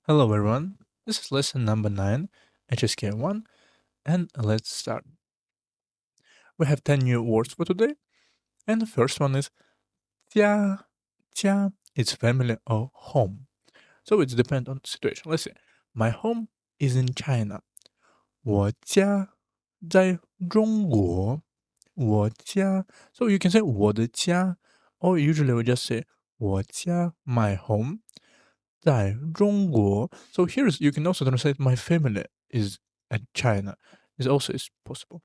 Hello everyone, this is lesson number 9, HSK 1, and let's start. We have 10 new words for today, and the first one is 家. 家 is family or home. So it depends on the situation. Let's say, my home is in China. 我家在中国. 我家. So you can say 我的家, or usually we just say 我家, my home. 在中国. So here's you can also translate my family is at China. Is also is possible.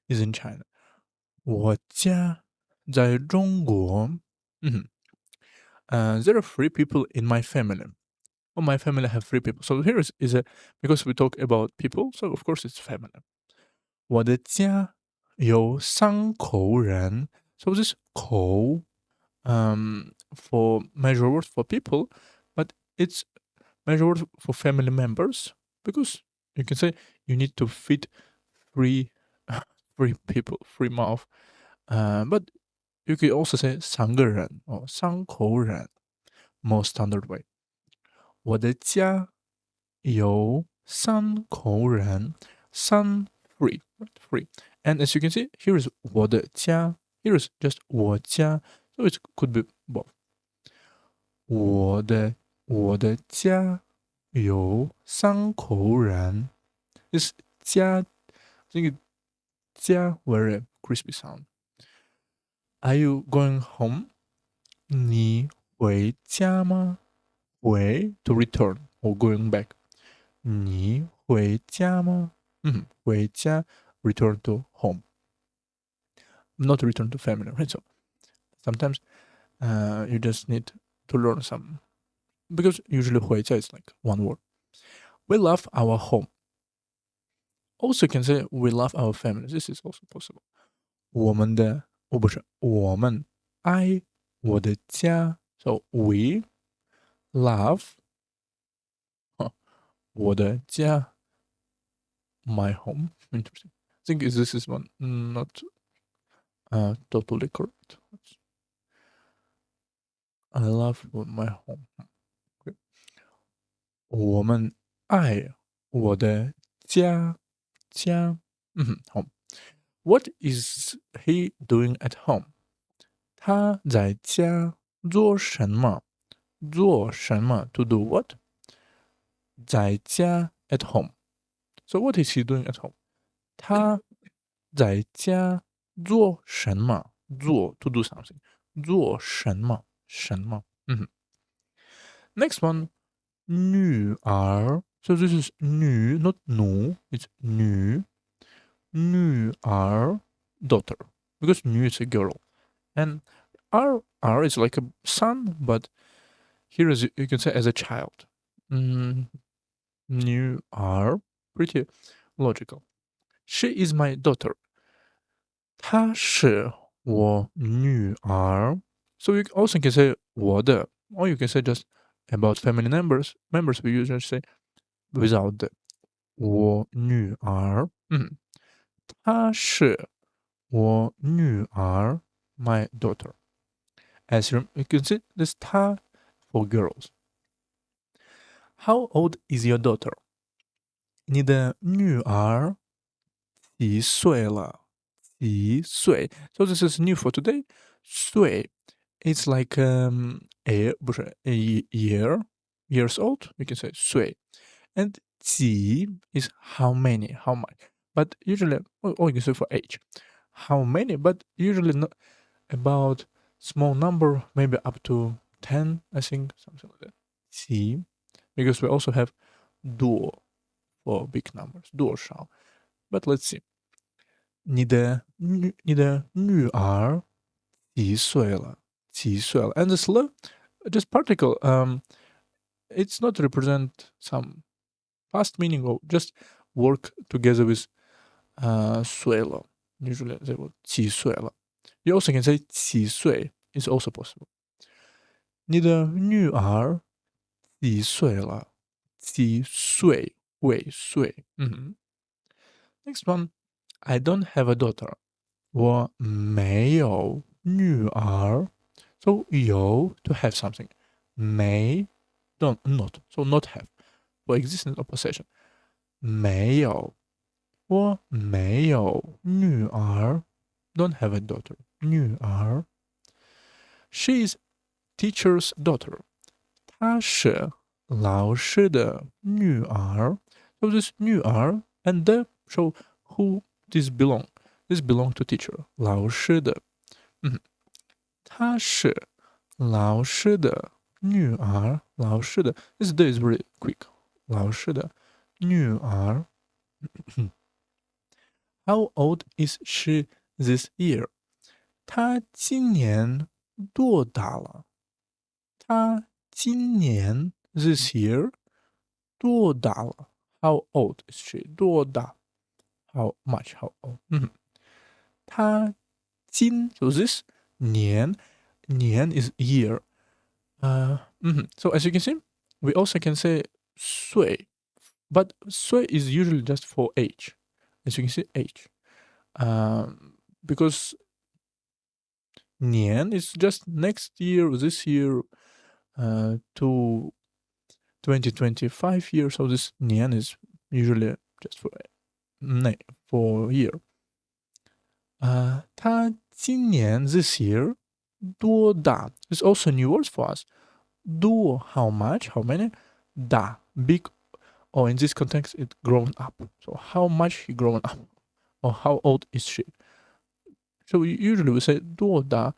Is in China. 我家在中国. There are 3 people in my family. Oh, my family have 3 people. So here is a because we talk about people, so of course it's family. 我的家有3口人. So this 口 for measure word for people, but it's measure word for family members because you can say you need to feed 3 3 people, 3 mouth. But you could also say 3个人 or 3口人 more standard way. 我的家有3口人3 3 3 and as you can see here is 我的家 here is just 我家 so it could be both. 我的家有3口人 is 家这个家 very crispy sound. Are you going home? 你回家吗？回 to return or going back. 你回家吗？回家 return to home. Not return to family, right? So sometimes you just need to learn some because usually 回家 is like one word. We love our home. Also can say we love our family. This is also possible. 我们的不是我们爱我的家 so we love 我的家 my home. Interesting. I think this is one not totally correct. I love my home. Okay. 我们爱我的家 home. What is he doing at home? 他在家做什么？做什么 to do what? 在家 at home. So what is he doing at home? 他在家做什么？做 to do something. 做什么？什么？Next one, 女儿. So this is 女 not 奴 it's 女儿 daughter because 女 is a girl and R is like a son but here is you can say as a child. 女儿 pretty logical. She is my daughter. 她是我女儿. So you also can say 我的 or you can say just about family members we usually say without the 我女儿她是我女儿 my daughter. As you can see this 她 for girls. How old is your daughter? 你的女儿几岁了？几岁 So this is new for today. 岁 it's like不是 a years old. You can say 岁 and 几 is how many, how much. But usually, or you can say for age, how many. But usually not about small number, maybe up to 10, I think, something like that. 几 because we also have 多 for big numbers, 多少. But let's see. 你的女儿几岁了？几岁了？ And this just particle, it's not represent some past meaning or just work together with 岁了. Usually they will 几岁了. You also can say 几岁 is also possible. 你的女儿几岁了？几岁？岁. Next one. I don't have a daughter. 我没有女儿. So 有 to have something. 没 don't not. So not have. for existence or possession. 没有，我没有女儿。Don't have a daughter. 女儿。She is teacher's daughter. 她是老师的女儿。So this 女儿 and the show who this belong. This belong to teacher. 老师的。她是老师的女儿。老师的。This day is very quick. 老师的女儿。How old is she this year? 她今年多大了？她今年 this year 多大了？ How old is she? 多大 ？How much? How old? 她so this 年 is year. So as you can see, we also can say 岁, but 岁 is usually just for age. As you can see, age. Because 年 is just next year, this year, to 2025 years. So this 年 is usually just for year. 他今年 this year 多大 is also new words for us. 多 how much, how many? 大 big, or in this context it grown up. So how much he grown up, or how old is she? So usually we say 多大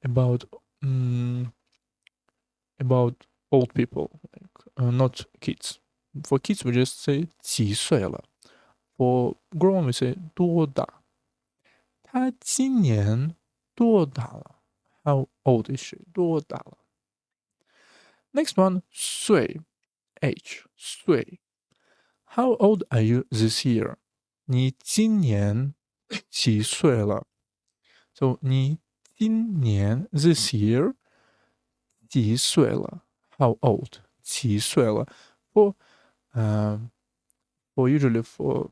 about old people, not kids. For kids we just say 几岁了. For grown we say 多大. 他今年多大了? How old is she? 多大了? Next one, 岁 age 岁. How old are you this year? 你今年几岁了? So 你今年 this year 几岁了? How old? 几岁了? For usually for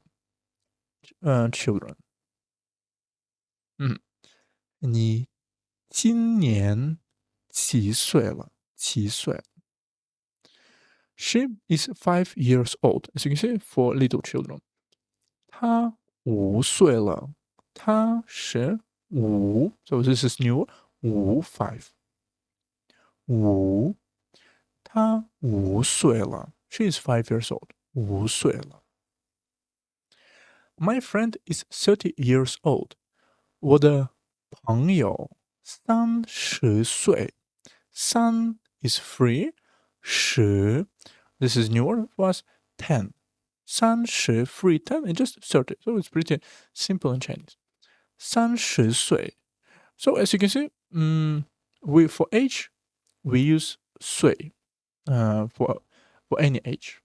children. 你今年几岁了？几岁 She is 5 years old. As you can see, for little children. 她5岁了。她是5. So this is new. 5 5. 5. 她5岁了。She is 5 years old. 5岁了。My friend is 30 years old. 我的朋友30岁。3 is 3. 10. This is newer for us. 10. 30 3 10 and just 30. So it's pretty simple in Chinese. 30岁. So as you can see, we for age we use 岁 for any age.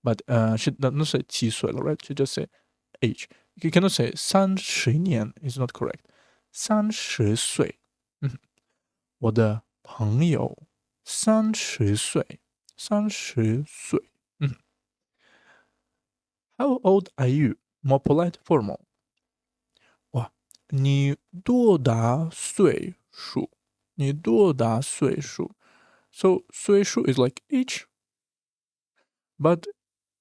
But she does not say 几岁了, right? She just say age. You cannot say 30年 is not correct. 30岁. 我的朋友30岁。30岁。How old are you? More polite, formal. 哇，你多大岁数？你多大岁数？ So 岁数 is like age, but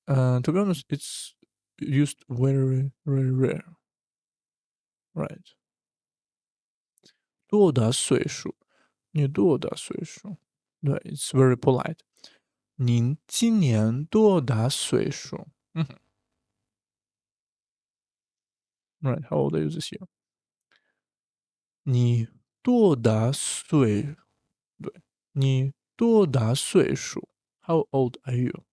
to be honest, it's used very, very rare. Right? 多大岁数？你多大岁数？对 ，it's very polite. 您今年多大岁数？Right, how old are you this year? 你多大岁？对，你多大岁数？ How old are you?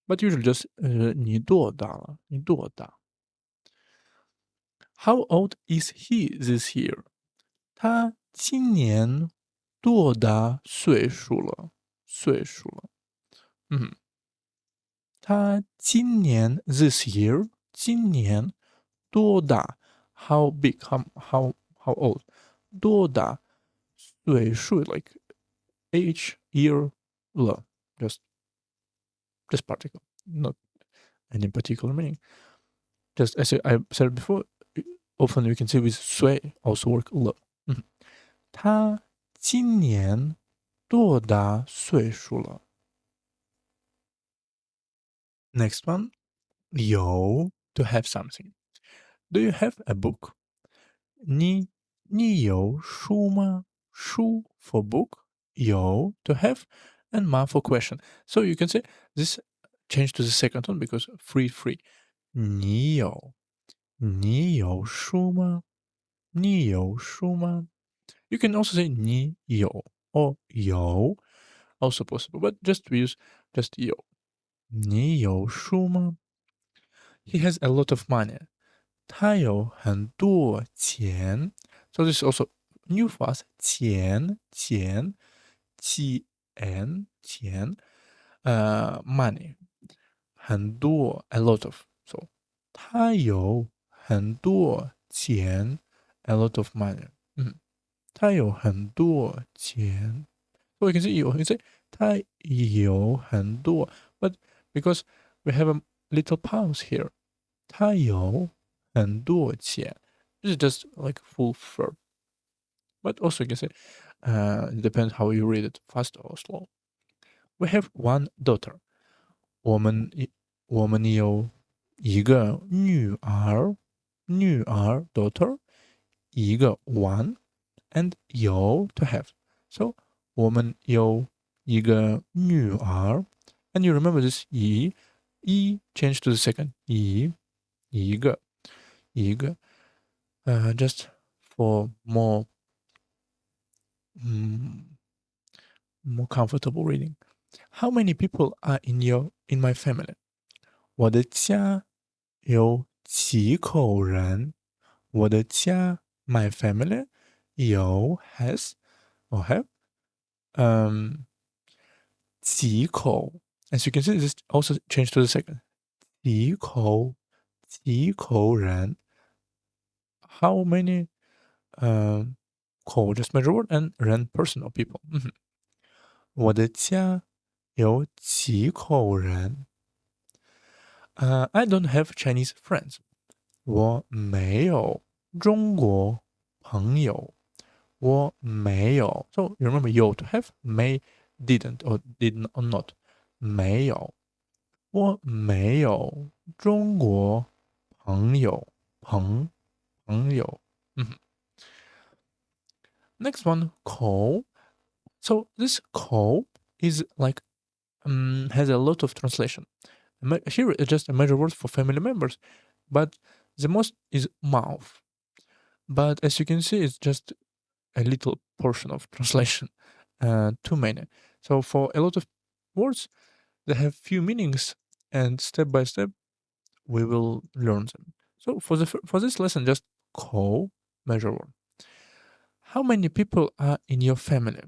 But usually just 你多大了？你多大？ How old is he this year? 他今年多大岁数了？岁数了。他今年 this year 今年多大 how big how old 多大岁数 like age year 了 just particle, not any particular meaning. Just as I said before, often you can see with 岁 also work 了。他今年多大岁数了？ Next one, 有 to have something. Do you have a book? 你有书吗？书 for book, 有 to have, and 吗 for question. So you can say this change to the second one because free. 你有书吗？你有书吗？ You can also say 你有 or 有 also possible, but just we use just 有。你有书吗？ He has a lot of money. 他有很多钱。So this is also new for us. 钱 money 很多 a lot of. So 他有很多钱 a lot of money. 他有很多钱。So we can say 有 we can say 他有很多 but because we have a little pause here. 他有很多钱. This is just like full verb. But also you can say, it depends how you read it, fast or slow. We have one daughter. 我们有一个女儿 daughter, 一个 one, and 有 to have. So 我们有一个女儿 and you remember this 一 change to the second 一个 just for more comfortable reading. How many people are in my family? 我的家有几口人？我的家 my family 有 has or have 几口 as you can see this also change to the second 几口人 how many 口 just measure word and 人 person or people 我的家有几口人I don't have Chinese friends 我没有中国朋友我没有 so you remember 有 to have may didn't or did not or not 没有我没有中国朋友朋友Next one 口 so this 口 is like has a lot of translation here is just a major word for family members but the most is mouth but as you can see it's just a little portion of translation too many so for a lot of words they have few meanings and step by step we will learn them so for this lesson just call measure word how many people are in your family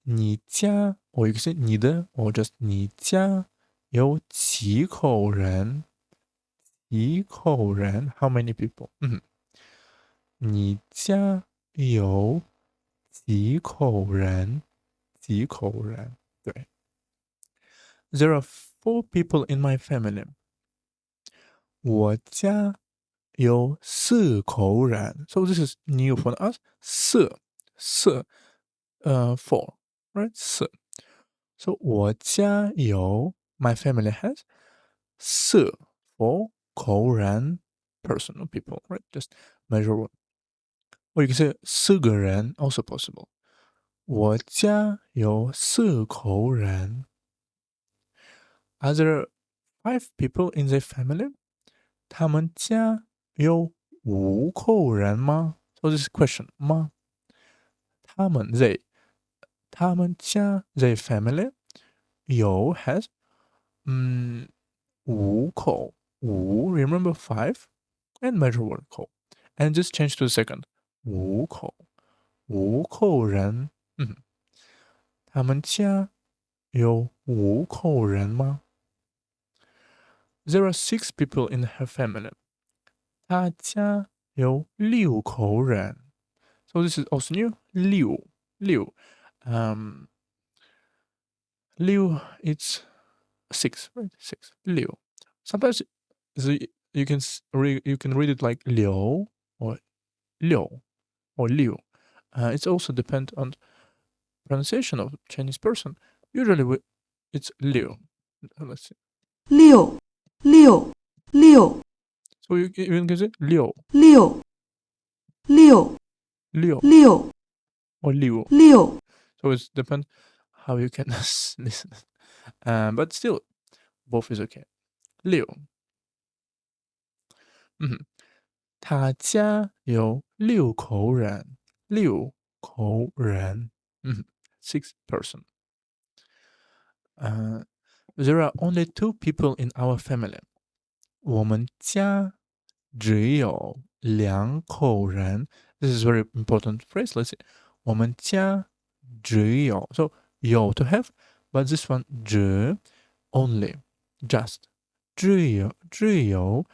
你家 or you can say 你的 or just 你家有几口人几口人 how many people 你家有几口人几口人对 There are 4 people in my family 我家有4口人 so this is new for us 4 4 right 4 so 我家有 my family has 4 for 口人 personal people right just measure word or you can say 4个人 also possible 我家有4口人 Are there 5 people in the family 他们家有5口人吗 So this is question 吗他们 they 他们家 they family 有 has 5口5 remember 5 and measure word 口 and just change to the second 5口人他们家有5口人吗 There are 6 people in her family 他家有6口人 So this is also new 6 6 it's 6 right 6 6 sometimes you can read it like 六 or 六 or 六 it's also depend on pronunciation of Chinese person usually it's 六 let's see 六六六 So you can say 六六六六六 or 六. 六 So it depends how you can listen. But still, both is okay. 六，他家有6口人，6口人，6 person. There are only 2 people in our family. 我们家只有2口人。This is very important phrase. Let's see. 我们家只有 so 有 to have, but this one 只 only just 只有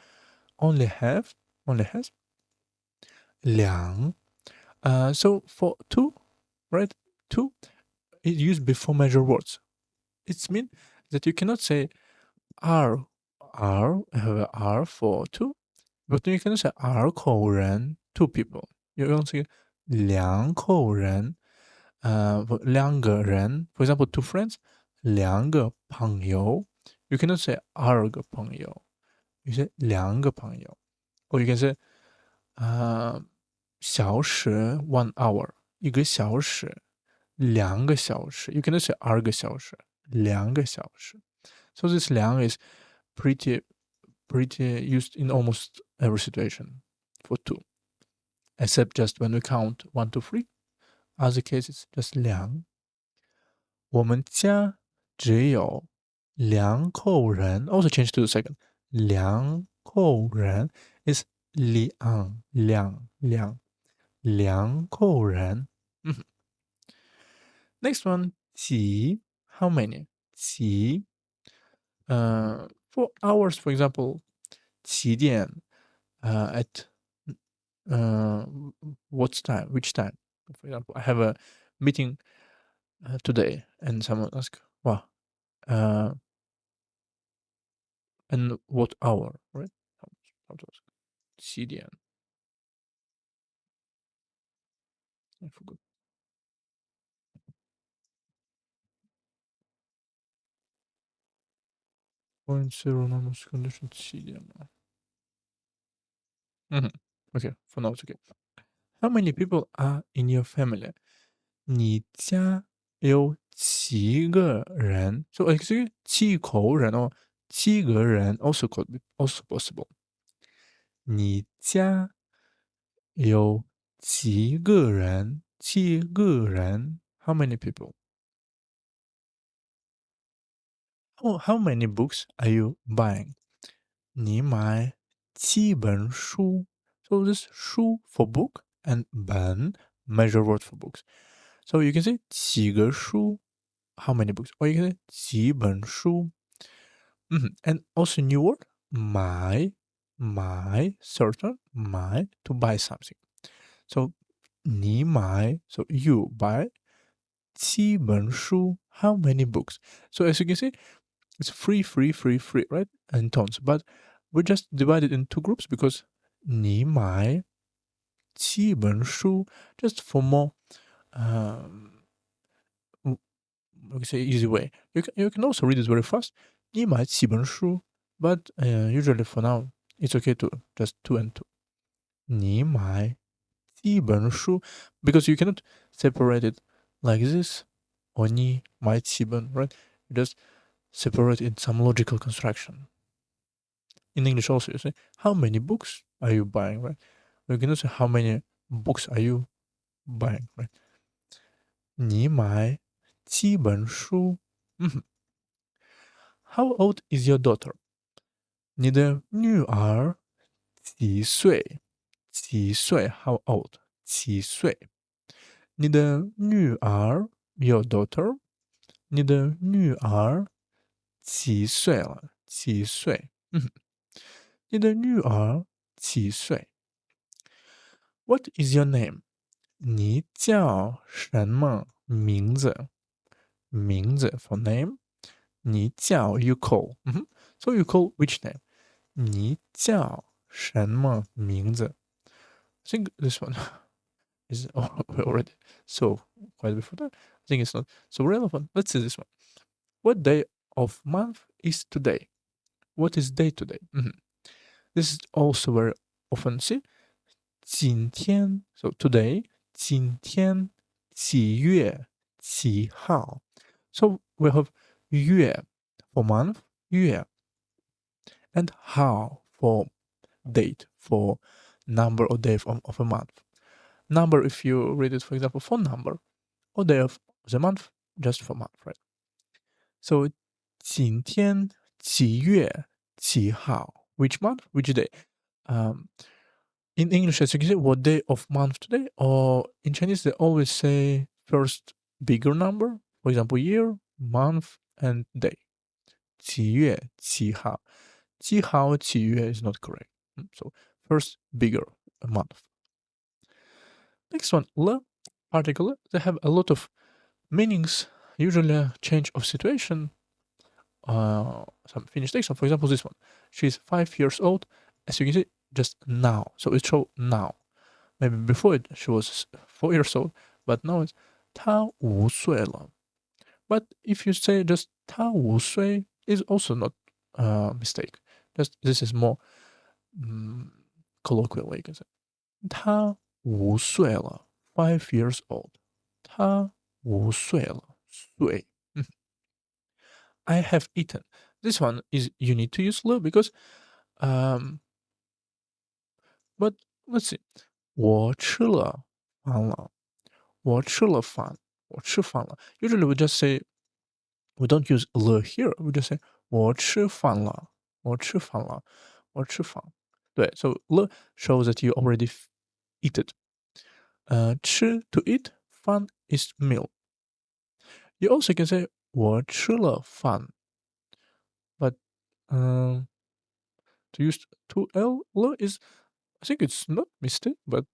only have only has 2 so for 2 right 2 is used before major words. It means that you cannot say are have a are for 2, but you cannot say 2口人 2 people. You don't say 2口人2个人 for example 2 friends 2个朋友 you cannot say 2个朋友 you say 2个朋友 or you can say 小时 1 hour 1个小时2个小时 you cannot say 2个小时2个小时 so this 2 is pretty used in almost every situation for 2 except just when we count 1 to 3 other cases just 2我们家只有2口人 also change to the second 2口人 is 2口人Next one 几 how many 几 for hours for example 几点 at what's time which time for example I have a meeting today and someone asks wow and what hour right how to ask 几点 I forgot 0.0 number condition 几点吗 okay for now it's okay how many people are in your family 你家有几个人 so actually 几口人 or 几个人 also could be also possible 你家有几个人几个人 how many people how many books are you buying 你买几本书 so this 书 for book and 本 measure word for books so you can say 几个书 how many books or you can say 几本书and also new word 买 certain 买 to buy something so 你买 so you buy 几本书 how many books so as you can see it's free, right? And tons. But we just divide it in 2 groups because 你买几本书 just for more we can say easy way. You can also read it very fast. 你买几本书 but usually for now it's okay to just 2 and 2. 你买几本书 because you cannot separate it like this. or 你买几本 right? You just separate in some logical construction. In English also, you say, how many books are you buying, right? You can also say, how many books are you buying, right? 你买几本书 How old is your daughter? 你的女儿几岁？几岁 How old? 几岁？你的女儿 Your daughter? 你的女儿几岁了？几岁？你的女儿几岁？ What is your name? 你叫什么名字？名字 for name. 你叫 you call. So you call which name? 你叫什么名字 I think this one is already so quite before that. I think it's not so relevant. Let's see this one. What day of month is today? what is day today? This is also very often see. 今天 so today 今天几月几号 so we have 月 for month 月 and 号 for date for number or day of a month. Number if you read it for example for number or day of the month just for month, right? So 今天几月几号 which month which day? In English, as you can say, what day of month today? Or in Chinese, they always say first bigger number, for example, year, month, and day. 几月几号几号几月 is not correct. So first bigger month. Next one, le particle. They have a lot of meanings. Usually change of situation. Some finished action. For example, this one. She's 5 years old. As you can see, just now. So it shows now. Maybe before it she was 4 years old, but now it's 她5岁了. But if you say just 她5岁 is also not a mistake. Just this is more colloquial, you can say. 她5岁了, 5 years old. 她5岁了, 岁. I have eaten. This one is you need to use le because but let's see. 我吃了饭了。我吃了饭，我吃饭了. Usually we just say we don't use le here. We just say 我吃饭了，我吃饭了，我吃饭. 对, so le shows that you already eat it. 吃 to eat, 饭 is meal. You also can say 我吃了饭, but to use to l le is I think it's not mistake, but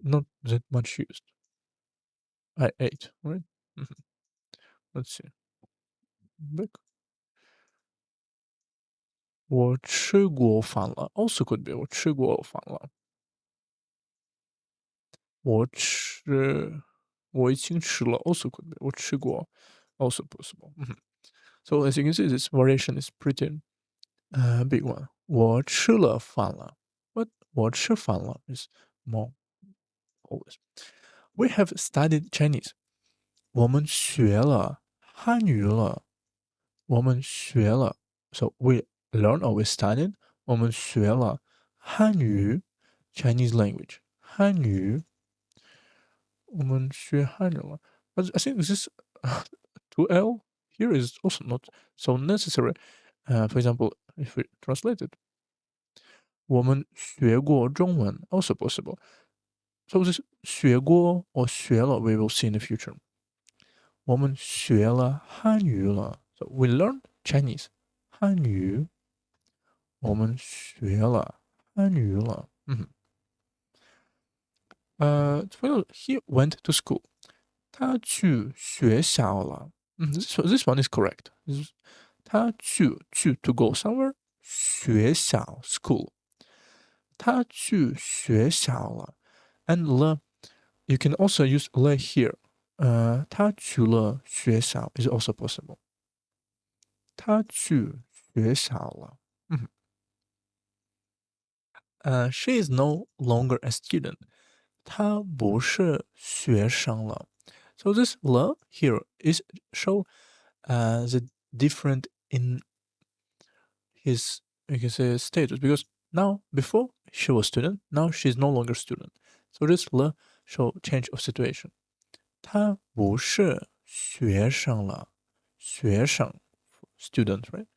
not that much used. I ate, right? Let's see. Back. 我吃过饭了 also could be 我吃过饭了。我已经吃了 also could be 我吃过 also possible. So as you can see, this variation is pretty big one. 我吃了饭了 but 我吃饭了 is more always. We have studied Chinese. 我们学了汉语了。我们学了 so we learn or we studied 我们学了汉语 Chinese language 汉语我们学汉语了 but I think this 2L here is also not so necessary. For example, if we translate it 我们学过中文 also possible. So this 学过 or 学了 we will see in the future. 我们学了汉语了 so we learned Chinese 汉语我们学了汉语了。well, he went to school. 他去学校了。this one is correct. 他去 to go somewhere. 学校 school. 他去学校了。And le, you can also use le here. 他去了学校 is also possible. 他去学校了。she is no longer a student. 她不是学生了. So this le here is show the different in his you can say status because now before she was student, now she's no longer student. So this le show change of situation. 她不是学生了，学生 student right?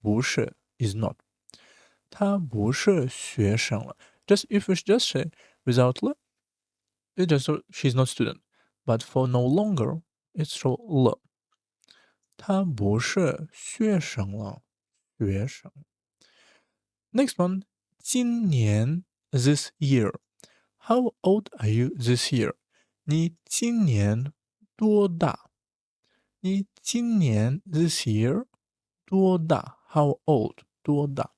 不是 is not. 她不是学生了. Just if we just say without le, it just so she's not student. But for no longer, it's show le. 她不是学生了，学生。Next one, 今年 this year. How old are you this year? 你今年多大？你今年 this year 多大 ？How old 多大？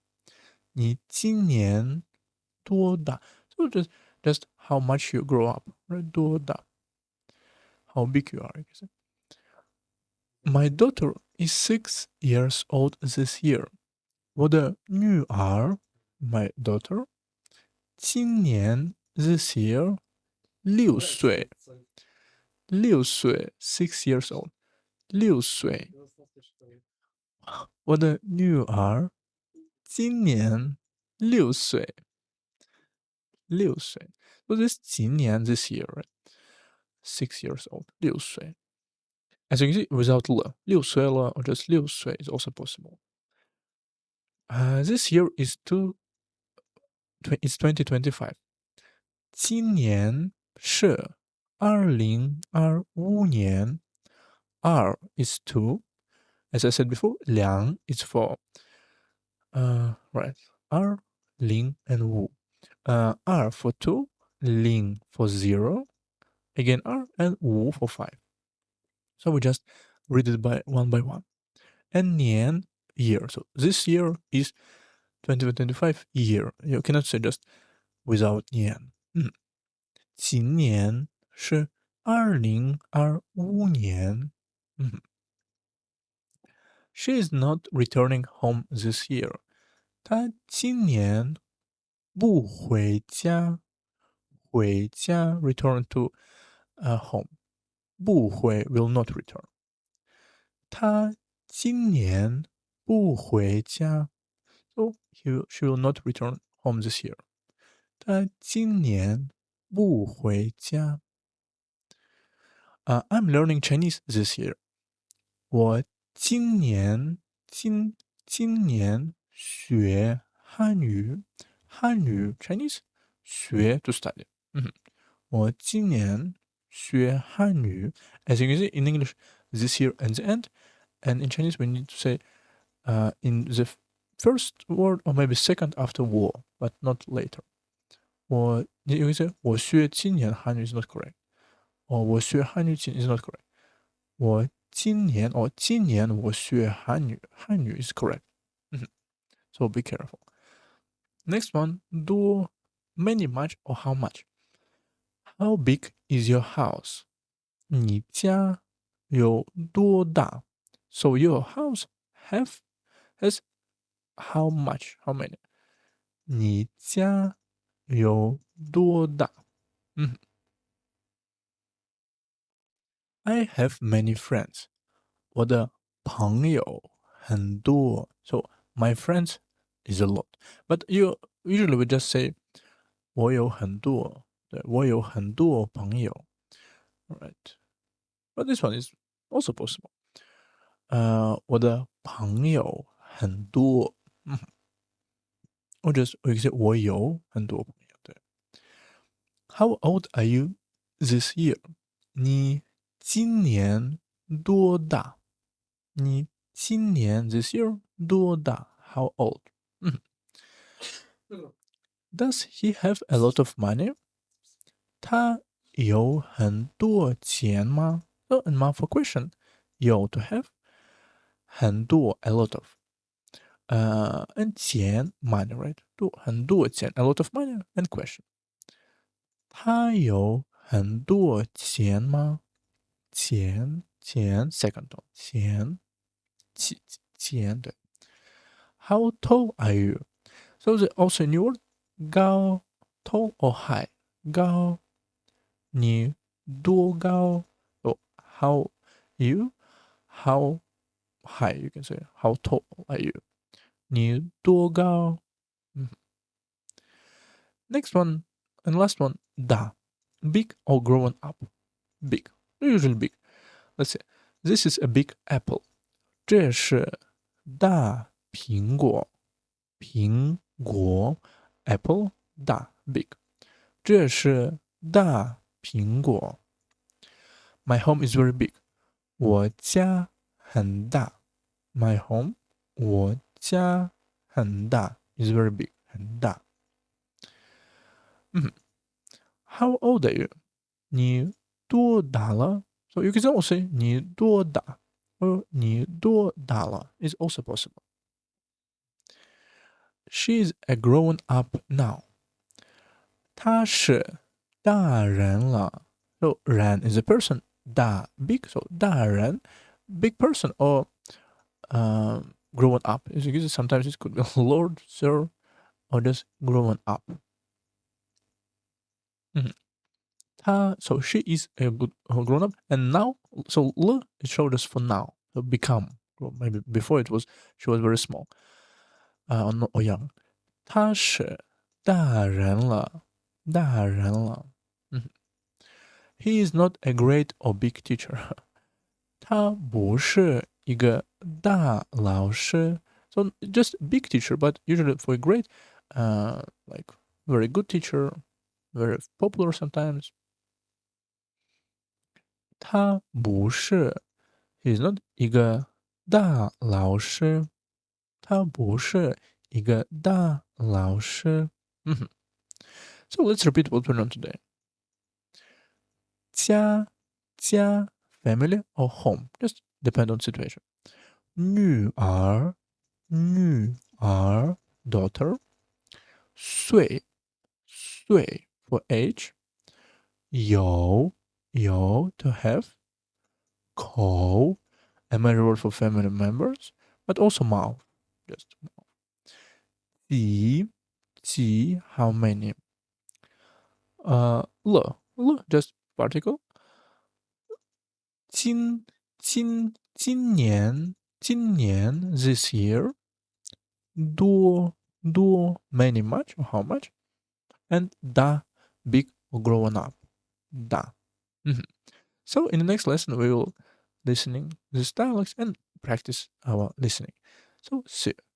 你今年多大 ？So just how much you grow up, right? 多大 ？How big you are? You can say. My daughter is 6 years old this year. 我的女儿 my daughter 今年 this year 6岁6 years old 6岁。我的女儿今年6岁6岁。So this 今年 this year, right? 6 years old 6岁。As you can see, without 了6岁了 or just 6岁 is also possible. This year is it's 2025. 今年是2025年。2 is 2. As I said before, 2 is 4. Right. 2, 0 and 5. R for 2, 0 for 0. Again R and 5 for 5. So we just read it by one. And 年 year. So this year is 2025 year. You cannot say just without 年。今年是2025年。She is not returning home this year. 她今年不回家。回家 return to home. 不回 will not return. 她今年不回家。So she will not return home this year. 她今年不回家。I'm learning Chinese this year. 我今年学汉语。汉语 Chinese 学 to study. 我今年学汉语。As you can see in English, this year and the end, and in Chinese we need to say in the first word or maybe second after 我 but not later. you can say 我学今年汉语 is not correct. Or 我学汉语今 is not correct. 我今年我学汉语 is correct. So be careful. Next one,多 many much or how much. How big is your house? 你家有多大？ So your house has how much? How many? 你家有多大？ I have many friends. 我的朋友很多。So my friends is a lot. But you usually would just say 我有很多。对，我有很多朋友。Right. But this one is also possible. 我的朋友很多。或者是我有很多朋友。对。How old are you this year? 你今年多大？你今年 this year 多大？ How old? Does he have a lot of money? 他有很多钱吗？ So in my for question, 有 to have 很多 a lot of. And 钱 money, right? 很多钱 a lot of money and question. 他有很多钱吗？钱 second tone 钱对。How tall are you? So the also new word 高 tall or high 高你多高 Oh, how high you can say how tall are you 你多高Next one and last one 大 big or grown up big usually big Let's say this is a big apple 这是大苹果apple 大 big 这是大苹果 My home is very big 我家很大 My home 我家很大 is very big 很大How old are you 你多大了 So you can also say 你多大 or 你多大了 is also possible She's a grown up now 她是大人了 So 人 is a person 大 big so 大人 big person or grown up. Sometimes it could be Lord, Sir, or just grown up. So she is a good grown up, and now so L it showed us for now, become. Maybe before she was very small, or young. 她是大人了，大人了。He is not a great or big teacher. 他不是一个大老师。So just big teacher, but usually for a great, like very good teacher, very popular sometimes. 他不是 He's not 一个大老师。他不是一个大老师。So let's repeat what we learned today. 家 family or home, just depend on situation. 女儿 daughter. 岁 for age. 有 to have. 口 a major word for family members, but also mouth, just mouth. 几 how many. L just particle. 今年 this year. 多 many much or how much. And da big or grown up. Da. So in the next lesson we will listening these dialogues and practice our listening. So see you.